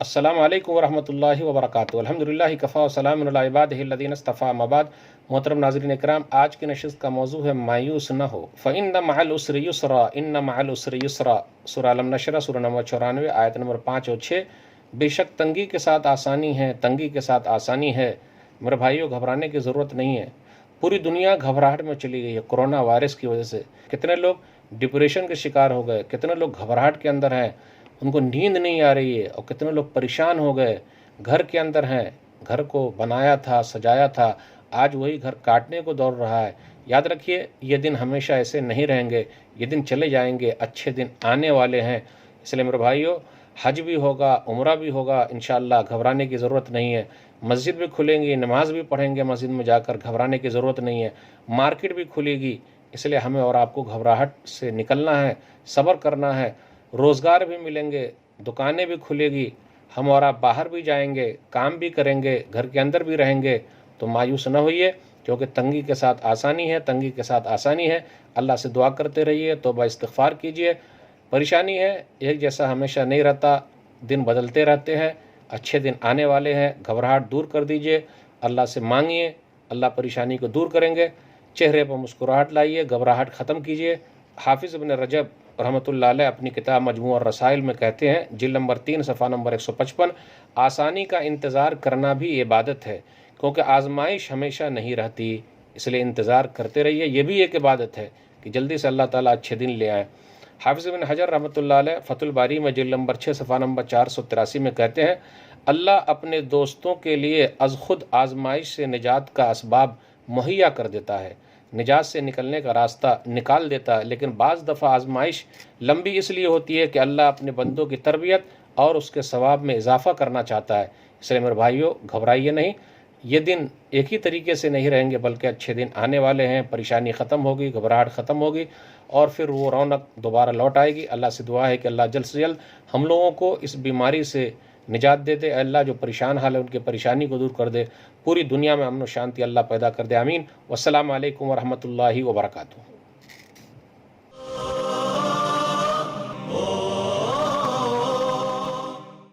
अस्सलामु अलैकुम वरहमतुल्लाहि वबरकातुहू। अल्हम्दुलिल्लाहि कफ़ा व सलामुन अला इबादिहिल्लज़ीना इस्तफ़ा, अम्मा बाद। मोहतरम नाज़रीन इकराम, आज की नशिस्त का मौजू है मायूस न हो। फ़इन्न मअल उसरि युस्रा, इन्न मअल उसरि युस्रा। सूरह अलम नशरा, सूरह नंबर 94, आयत नंबर 5 और 6। बेशक तंगी के साथ आसानी है, तंगी के साथ आसानी है। मेरे भाइयों, घबराने की ज़रूरत नहीं है। पूरी दुनिया घबराहट में चली गई है कोरोना वायरस की वजह से। कितने लोग डिप्रेशन के शिकार हो गए, कितने लोग घबराहट के अंदर हैं, उनको नींद नहीं आ रही है, और कितने लोग परेशान हो गए, घर के अंदर हैं, घर को बनाया था, सजाया था, आज वही घर काटने को दौड़ रहा है। याद रखिए, ये दिन हमेशा ऐसे नहीं रहेंगे, ये दिन चले जाएंगे, अच्छे दिन आने वाले हैं। इसलिए मेरे भाइयों, हज भी होगा, उम्रा भी होगा, इंशाअल्लाह घबराने की ज़रूरत नहीं है। मस्जिद भी खुलेंगी, नमाज भी पढ़ेंगे मस्जिद में जाकर, घबराने की ज़रूरत नहीं है। मार्केट भी खुलेगी, इसलिए हमें और आपको घबराहट से निकलना है, सब्र करना है। रोज़गार भी मिलेंगे, दुकानें भी खुलेगी, हम और आप बाहर भी जाएंगे, काम भी करेंगे, घर के अंदर भी रहेंगे। तो मायूस न होइए, क्योंकि तंगी के साथ आसानी है, तंगी के साथ आसानी है। अल्लाह से दुआ करते रहिए, तौबा इस्तिग़फ़ार कीजिए। परेशानी है, एक जैसा हमेशा नहीं रहता, दिन बदलते रहते हैं, अच्छे दिन आने वाले हैं। घबराहट दूर कर दीजिए, अल्लाह से मांगिए, अल्लाह परेशानी को दूर करेंगे। चेहरे पर मुस्कुराहट लाइए, घबराहट ख़त्म कीजिए। हाफिज़ इब्न रजब रहमतुल्लाह अलैह अपनी किताब मजमू रसाइल में कहते हैं, जिल्द नंबर 3 सफ़ा नंबर 155, आसानी का इंतज़ार करना भी इबादत है, क्योंकि आजमाइश हमेशा नहीं रहती, इसलिए इंतज़ार करते रहिए। ये भी एक इबादत है कि जल्दी से अल्लाह ताला अच्छे दिन ले आए। हाफिज़ इब्न हजर रहमतुल्लाह अलैह फतुल बारी में जिल्द नंबर 6 सफ़ा नंबर 483 में कहते हैं, अल्लाह अपने दोस्तों के लिए अज़ खुद आजमाइश से निजात का असबाब मुहैया कर देता है, निजात से निकलने का रास्ता निकाल देता है। लेकिन बाज़ दफ़ा आजमाइश लंबी इसलिए होती है कि अल्लाह अपने बंदों की तरबियत और उसके सवाब में इजाफ़ा करना चाहता है। इसलिए मेरे भाइयों, घबराइए नहीं, ये दिन एक ही तरीके से नहीं रहेंगे, बल्कि अच्छे दिन आने वाले हैं। परेशानी ख़त्म होगी, घबराहट ख़त्म होगी, और फिर वो रौनक दोबारा लौट आएगी। अल्लाह से दुआ है कि अल्लाह जल्द से जल्द हम लोगों को इस बीमारी से निजात दे दे। अल्लाह जो परेशान हाल है उनकी परेशानी को दूर कर दे। पूरी दुनिया में अमन और शांति अल्लाह पैदा कर दे। आमीन। वस्सलामु अलैकुम वरहमतुल्लाहि वबरकातुहू।